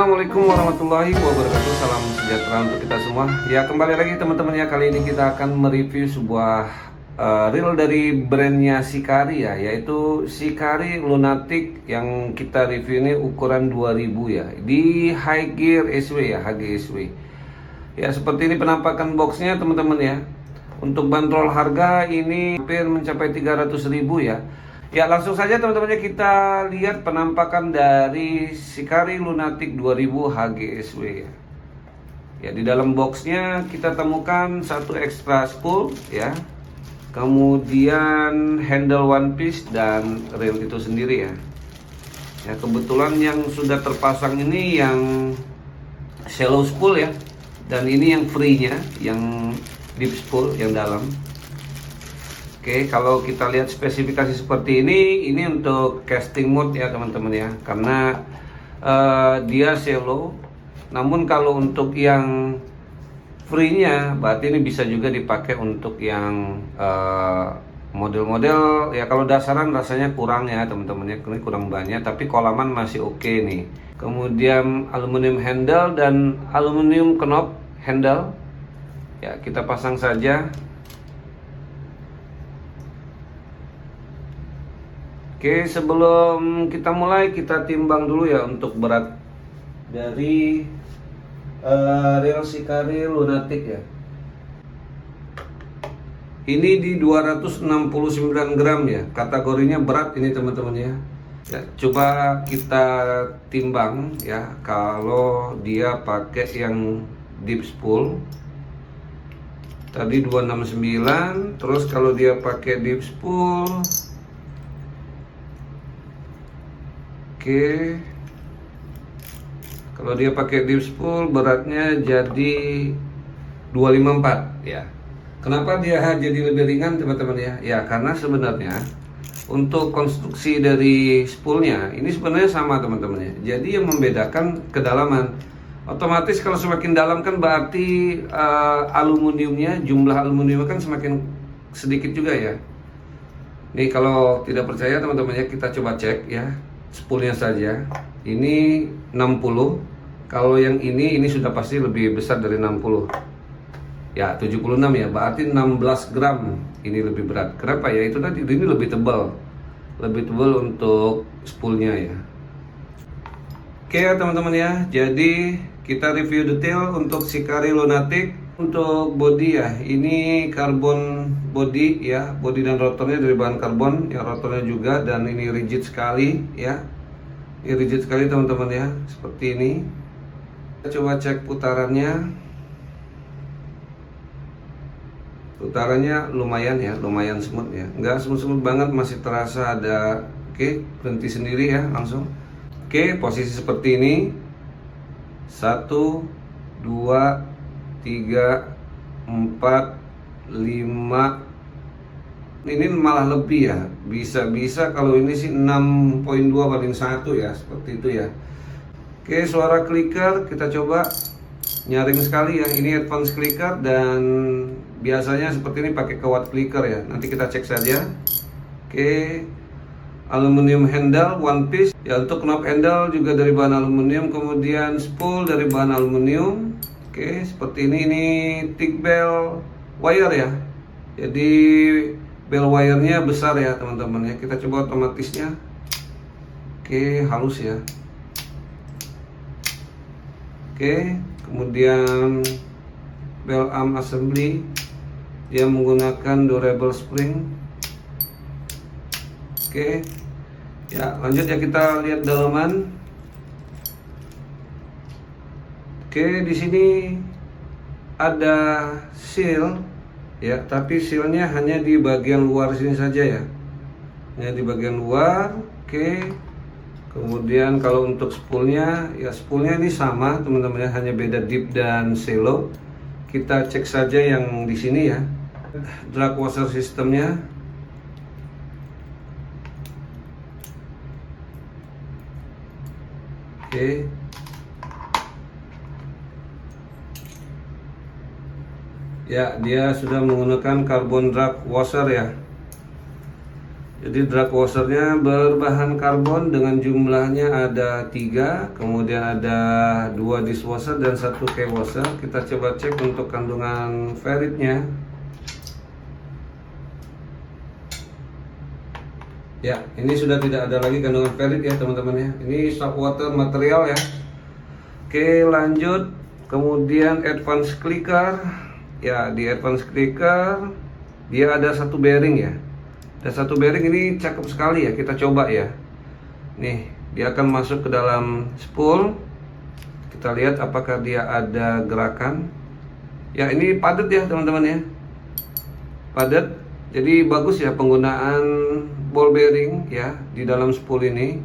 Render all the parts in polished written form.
Assalamualaikum warahmatullahi wabarakatuh. Salam sejahtera untuk kita semua. Ya, kembali lagi teman-teman ya. Kali ini kita akan mereview sebuah reel dari brandnya Sikari ya, yaitu Sikari Lunatic yang kita review ini ukuran 2000 ya, di High Gear SW ya, HGSW. Ya, seperti ini penampakan boxnya teman-teman ya. Untuk bandrol harga ini hampir mencapai 300.000 ya. Ya, langsung saja teman-teman kita lihat penampakan dari Sikari Lunatic 2000 HGSW ya. Ya, di dalam boxnya kita temukan satu extra spool ya. Kemudian handle one piece dan reel itu sendiri ya. Ya, kebetulan yang sudah terpasang ini yang shallow spool ya. Dan ini yang free-nya, yang deep spool yang dalam. Oke, kalau kita lihat spesifikasi seperti ini untuk casting mode ya teman-teman ya, karena dia shallow. Namun kalau untuk yang free-nya, berarti ini bisa juga dipakai untuk yang model-model ya. Kalau dasaran rasanya kurang ya teman-teman ya, ini kurang banyak, tapi kolaman masih oke nih. Kemudian aluminium handle dan aluminium knob handle ya, kita pasang saja. Oke, sebelum kita mulai kita timbang dulu ya untuk berat dari reel Sikari Lunatic ya. Ini di 269 gram ya, kategorinya berat ini teman-teman ya. Ya, coba kita timbang ya, kalau dia pakai yang deep spool tadi 269, terus kalau dia pakai deep spool, oke, kalau dia pakai deep spool beratnya jadi 254 ya. Kenapa dia jadi lebih ringan teman-teman ya? Ya karena sebenarnya untuk konstruksi dari spoolnya ini sebenarnya sama teman-teman ya. Jadi yang membedakan kedalaman. Otomatis kalau semakin dalam kan berarti aluminiumnya, jumlah aluminiumnya kan semakin sedikit juga ya. Nih kalau tidak percaya teman-teman ya, kita coba cek ya spoolnya saja. Ini 60. Kalau yang ini sudah pasti lebih besar dari 60. Ya 76 ya, berarti 16 gram ini lebih berat. Kenapa ya? Itu tadi ini lebih tebal. Lebih tebal untuk spoolnya ya. Oke ya teman-teman ya. Jadi kita review detail untuk Sikari Lunatic. Untuk body ya, ini karbon body ya, body dan rotornya dari bahan karbon ya, rotornya juga, dan ini rigid sekali ya. Ini rigid sekali teman-teman ya, seperti ini. Kita coba cek putarannya. Putarannya lumayan ya, lumayan smooth ya. Enggak smooth-smooth banget, masih terasa ada. Oke, berhenti sendiri ya langsung. Oke, posisi seperti ini. 1 2 3 4 5. Ini malah lebih ya. Bisa kalau ini sih 6.2 paling 1 ya, seperti itu ya. Oke, suara clicker kita coba. Nyaring sekali ya. Ini advance clicker dan biasanya seperti ini pakai kawat clicker ya. Nanti kita cek saja. Oke. Aluminium handle one piece ya, untuk knob handle juga dari bahan aluminium, kemudian spool dari bahan aluminium. Oke, seperti ini thick bell wire ya. Jadi bell wire-nya besar ya teman-teman ya. Kita coba otomatisnya. Oke, halus ya. Oke, kemudian bell arm assembly, dia menggunakan durable spring. Oke, ya lanjut ya, kita lihat dalaman. Oke, di sini ada seal ya, tapi sealnya hanya di bagian luar sini saja ya, hanya di bagian luar. Oke, kemudian kalau untuk spoolnya ya, spoolnya ini sama teman-teman ya, hanya beda deep dan shallow. Kita cek saja yang di sini ya, drag washer sistemnya. Oke, ya dia sudah menggunakan carbon drag washer ya. Jadi drag washernya berbahan karbon dengan jumlahnya ada 3, kemudian ada 2 dishwasher dan 1 key washer. Kita coba cek untuk kandungan ferritnya. Ya, ini sudah tidak ada lagi kandungan ferrit ya teman-teman ya. Ini soft water material ya. Oke, lanjut. Kemudian advance clicker. Ya, di advance clicker dia ada 1 bearing ya. Dan 1 bearing ini cakep sekali ya, kita coba ya. Nih, dia akan masuk ke dalam spool. Kita lihat apakah dia ada gerakan. Ya, ini padat ya teman-teman ya. Padat. Jadi bagus ya penggunaan ball bearing ya di dalam spool ini.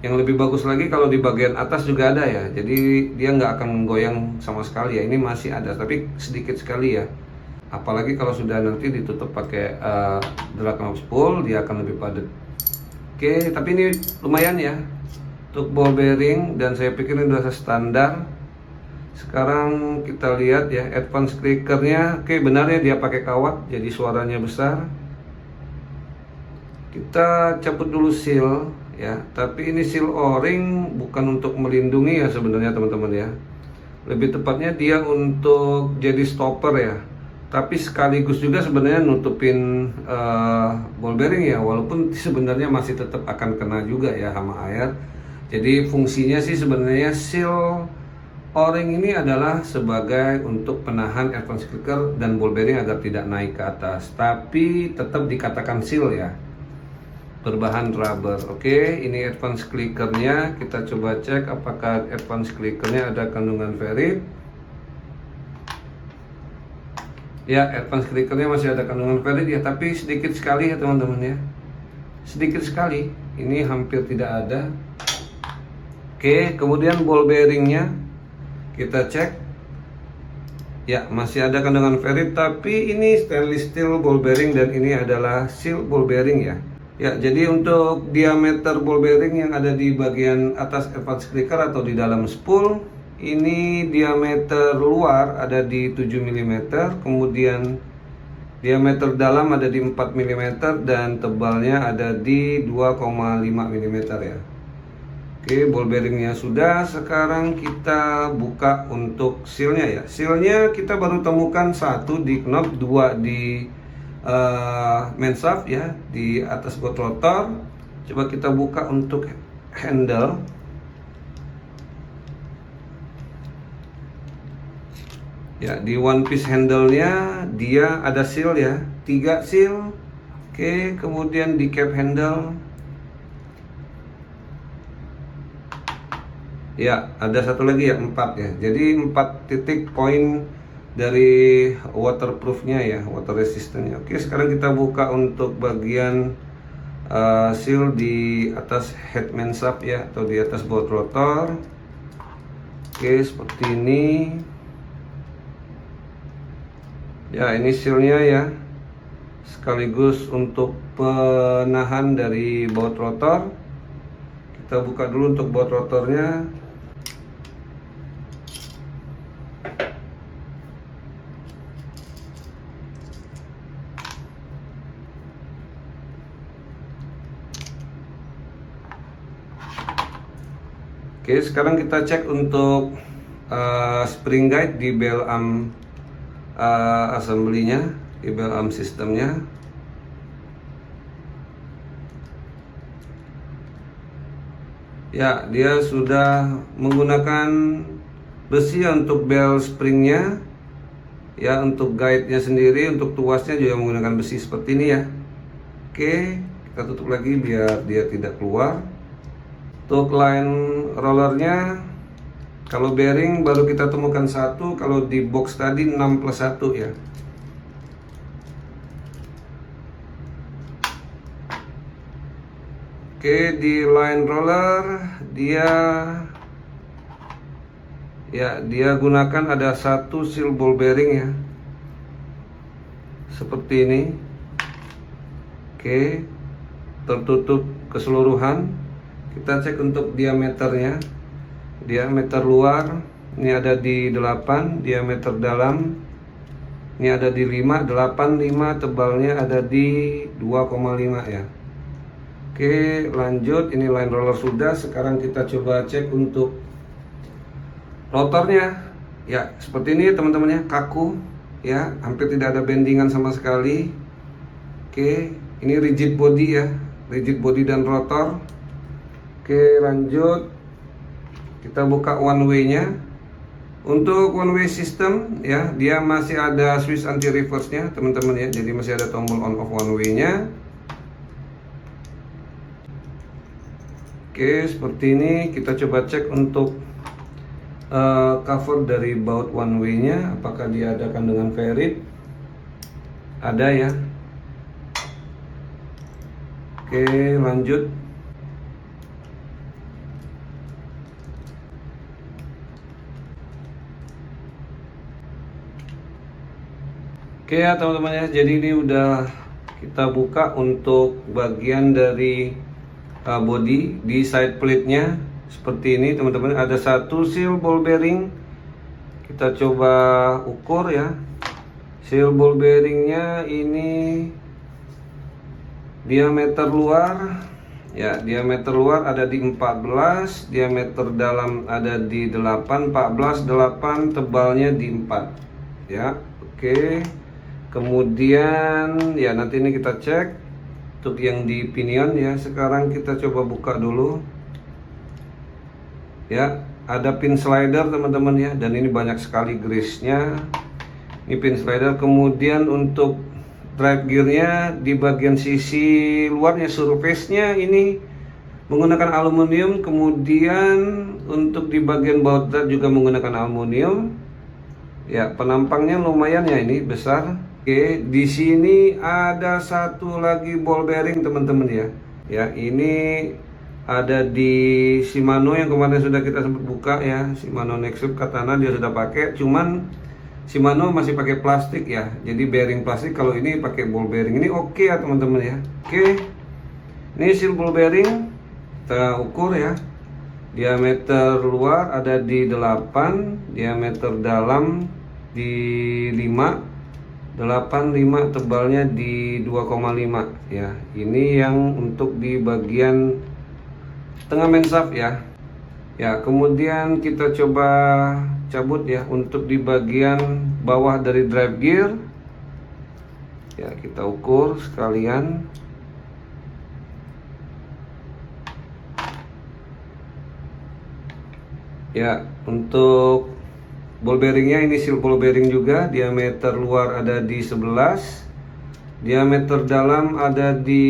Yang lebih bagus lagi kalau di bagian atas juga ada ya. Jadi dia nggak akan goyang sama sekali ya. Ini masih ada tapi sedikit sekali ya. Apalagi kalau sudah nanti ditutup pakai drag knob spool, dia akan lebih padat. Oke, tapi ini lumayan ya untuk ball bearing dan saya pikir ini sudah standar. Sekarang kita lihat ya advance clickernya. Oke, benar ya dia pakai kawat, jadi suaranya besar. Kita cabut dulu seal ya, tapi ini seal o-ring bukan untuk melindungi ya sebenarnya teman-teman ya. Lebih tepatnya dia untuk jadi stopper ya. Tapi sekaligus juga sebenarnya nutupin ball bearing ya, walaupun sebenarnya masih tetap akan kena juga ya sama air. Jadi fungsinya sih sebenarnya seal o-ring ini adalah sebagai untuk penahan advance clicker dan ball bearing agar tidak naik ke atas. Tapi tetap dikatakan seal ya, berbahan rubber. Oke, ini advance clickernya. Kita coba cek apakah advance clickernya ada kandungan ferrit. Ya, advance clickernya masih ada kandungan ferrit ya, tapi sedikit sekali ya teman-teman ya. Sedikit sekali, ini hampir tidak ada. Oke, kemudian ball bearingnya kita cek. Ya, masih ada kandungan ferrit, tapi ini stainless steel ball bearing dan ini adalah seal ball bearing ya. Ya, jadi untuk diameter ball bearing yang ada di bagian atas advance clicker atau di dalam spool, ini diameter luar ada di 7 mm, kemudian diameter dalam ada di 4 mm dan tebalnya ada di 2,5 mm ya. Oke, ball bearingnya sudah. Sekarang kita buka untuk sealnya ya. Sealnya kita baru temukan 1 di knob, 2 di main shaft ya, di atas bot rotor. Coba kita buka untuk handle. Ya, di one piece handle-nya dia ada seal ya, 3 seal. Oke, kemudian di cap handle ya ada 1 lagi ya, 4 ya. Jadi 4 titik poin dari waterproofnya ya, water resistance-nya. Oke, sekarang kita buka untuk bagian seal di atas head main shaft ya, atau di atas bot rotor. Oke, seperti ini. Ya, ini sealnya ya, sekaligus untuk penahan dari baut rotor. Kita buka dulu untuk baut rotornya. Oke, sekarang kita cek untuk spring guide di bell arm assembly-nya, di bell arm sistemnya. Ya, dia sudah menggunakan besi untuk bell springnya. Ya, untuk guide-nya sendiri, untuk tuasnya juga menggunakan besi seperti ini ya. Oke, kita tutup lagi biar dia tidak keluar. Untuk line rollernya, kalau bearing baru kita temukan 1, kalau di box tadi 6+1 ya. Oke, di line roller dia gunakan ada 1 seal ball bearing ya, seperti ini. Oke, tertutup keseluruhan. Kita cek untuk diameternya. Diameter luar ini ada di 8, diameter dalam ini ada di 5, 8, 5, tebalnya ada di 2,5 ya. Oke, lanjut. Ini line roller sudah. Sekarang kita coba cek untuk rotornya. Ya, seperti ini teman-teman ya, kaku ya, hampir tidak ada bendingan sama sekali. Oke, ini rigid body ya, rigid body dan rotor. Oke, lanjut. Kita buka one way-nya. Untuk one way system ya, dia masih ada switch anti reverse-nya teman-teman ya. Jadi masih ada tombol on off one way-nya. Oke, seperti ini. Kita coba cek untuk cover dari baut one way-nya, apakah dia adakan dengan ferrit. Ada ya. Oke, lanjut. Oke ya teman-teman ya, jadi ini udah kita buka untuk bagian dari body di side plate-nya. Seperti ini teman-teman, ada satu seal ball bearing. Kita coba ukur ya. Seal ball bearingnya ini diameter luar ya, diameter luar ada di 14, diameter dalam ada di 8, 14, 8, tebalnya di 4 ya. Oke, kemudian ya nanti ini kita cek untuk yang di pinion ya. Sekarang kita coba buka dulu ya. Ada pin slider teman-teman ya, dan ini banyak sekali grease-nya. Ini pin slider. Kemudian untuk drive gearnya di bagian sisi luarnya, surface-nya ini menggunakan aluminium. Kemudian untuk di bagian baut drive juga menggunakan aluminium ya. Penampangnya lumayan ya, ini besar. Oke, di sini ada satu lagi ball bearing teman-teman ya. Ya, ini ada di Shimano yang kemarin sudah kita sempat buka ya, Shimano Nexus Katana dia sudah pakai, cuman Shimano masih pakai plastik ya, jadi bearing plastik. Kalau ini pakai ball bearing, ini oke ya teman-teman ya. Oke, ini seal ball bearing kita ukur ya. Diameter luar ada di 8, diameter dalam di 5, 8,5, tebalnya di 2,5 ya. Ini yang untuk di bagian tengah main shaft ya. Ya, kemudian kita coba cabut ya untuk di bagian bawah dari drive gear. Ya, kita ukur sekalian. Ya, untuk ball bearingnya ini seal ball bearing juga, diameter luar ada di 11, diameter dalam ada di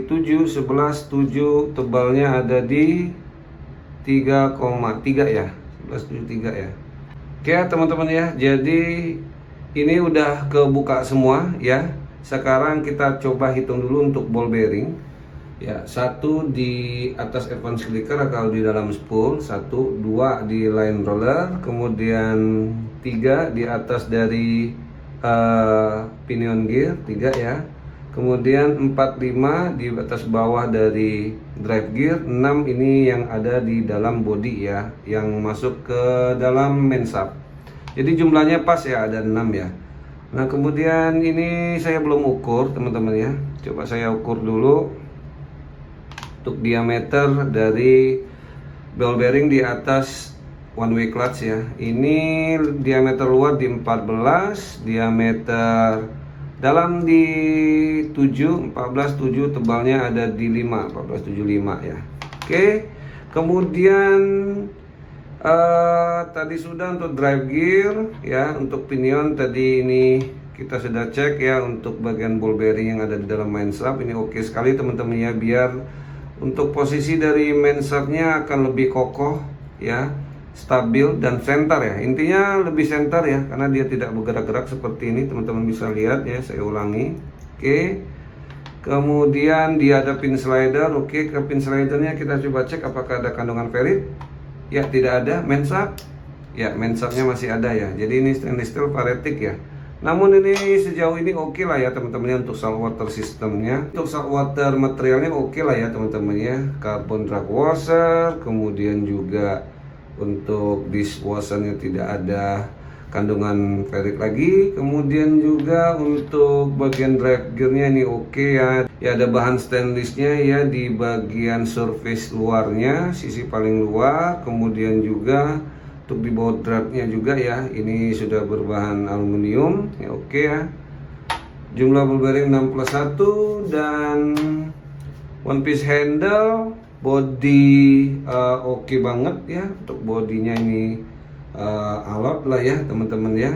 7, 11, 7, tebalnya ada di 3,3 ya, 11,73 ya. Oke teman-teman ya, jadi ini udah kebuka semua ya. Sekarang kita coba hitung dulu untuk ball bearing ya. 1 di atas advance clicker kalau di dalam spool, 1, 2 di line roller, kemudian 3 di atas dari pinion gear 3 ya, kemudian 4, 5 di atas bawah dari drive gear, 6 ini yang ada di dalam body ya, yang masuk ke dalam main shaft. Jadi jumlahnya pas ya, ada 6 ya. Nah kemudian ini saya belum ukur teman-teman ya, coba saya ukur dulu untuk diameter dari ball bearing di atas one way clutch ya. Ini diameter luar di 14, diameter dalam di 7, 14, 7, tebalnya ada di 5, 14, 75 ya. Oke, kemudian tadi sudah untuk drive gear ya. Untuk pinion tadi ini kita sudah cek ya, untuk bagian ball bearing yang ada di dalam main shaft ini oke sekali teman-teman ya, biar untuk posisi dari main shaftnya akan lebih kokoh ya, stabil dan center ya. Intinya lebih center ya, karena dia tidak bergerak-gerak seperti ini teman-teman bisa lihat ya. Saya ulangi. Oke, kemudian dia ada pin slider. Oke, ke pin slidernya kita coba cek apakah ada kandungan ferrit. Ya, tidak ada. Main shaft ya, main shaftnya masih ada ya. Jadi ini stainless steel paretic ya. Namun ini sejauh ini oke lah ya teman-teman untuk saltwater sistemnya. Untuk saltwater materialnya oke lah ya teman-teman ya. Carbon drag washer, kemudian juga untuk dishwashernya tidak ada kandungan ferrit lagi. Kemudian juga untuk bagian drive gearnya ini oke ya. Ya ada bahan stainlessnya ya di bagian surface luarnya, sisi paling luar. Kemudian juga untuk di baut dratnya juga ya, ini sudah berbahan aluminium ya, oke ya. Jumlah ball bearing 6+1 dan one piece handle. Body oke banget ya, untuk bodinya ini alot lah ya teman-teman ya.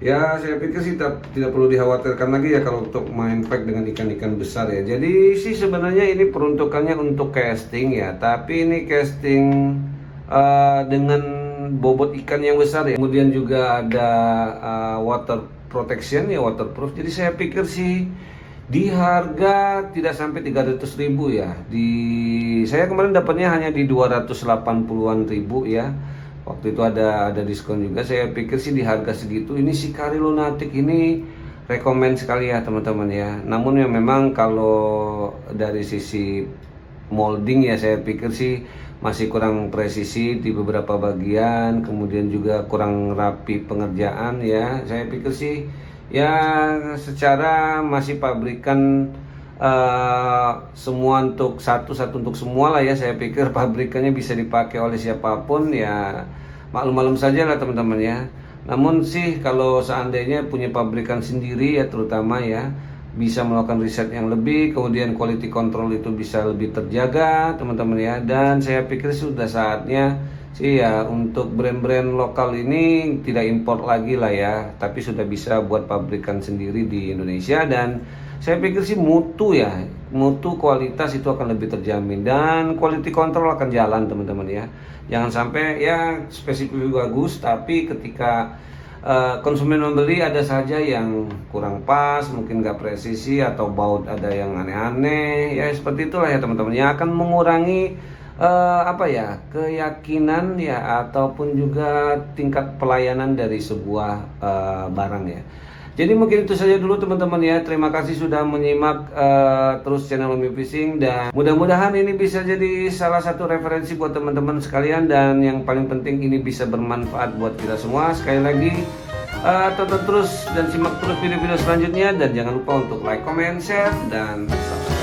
Ya saya pikir sih tidak perlu dikhawatirkan lagi ya kalau untuk main pack dengan ikan-ikan besar ya. Jadi sih sebenarnya ini peruntukannya untuk casting ya, tapi ini casting dengan bobot ikan yang besar ya. Kemudian juga ada water protection ya, waterproof. Jadi saya pikir sih di harga tidak sampai 300.000 ya. Saya kemarin dapatnya hanya di 280-an ribu ya. Waktu itu ada diskon juga. Saya pikir sih di harga segitu ini si Kari Lunatic ini rekomend sekali ya teman-teman ya. Namun ya memang kalau dari sisi molding ya saya pikir sih masih kurang presisi di beberapa bagian, kemudian juga kurang rapi pengerjaan ya. Saya pikir sih ya secara masih pabrikan semua untuk satu untuk semua lah ya. Saya pikir pabrikannya bisa dipakai oleh siapapun ya, maklum-maklum saja lah teman-teman ya. Namun sih kalau seandainya punya pabrikan sendiri ya, terutama ya bisa melakukan riset yang lebih, kemudian quality control itu bisa lebih terjaga teman-teman ya. Dan saya pikir sudah saatnya sih ya untuk brand-brand lokal ini tidak import lagi lah ya, tapi sudah bisa buat pabrikan sendiri di Indonesia. Dan saya pikir sih mutu ya, mutu kualitas itu akan lebih terjamin dan quality control akan jalan teman-teman ya. Jangan sampai ya spesifik bagus tapi ketika konsumen membeli ada saja yang kurang pas, mungkin nggak presisi atau baut ada yang aneh-aneh ya, seperti itulah ya teman-teman, yang akan mengurangi keyakinan ya ataupun juga tingkat pelayanan dari sebuah barang ya. Jadi mungkin itu saja dulu teman-teman ya. Terima kasih sudah menyimak terus channel Homi Fishing, dan mudah-mudahan ini bisa jadi salah satu referensi buat teman-teman sekalian, dan yang paling penting ini bisa bermanfaat buat kita semua. Sekali lagi tonton terus dan simak terus video-video selanjutnya, dan jangan lupa untuk like, comment, share, dan subscribe.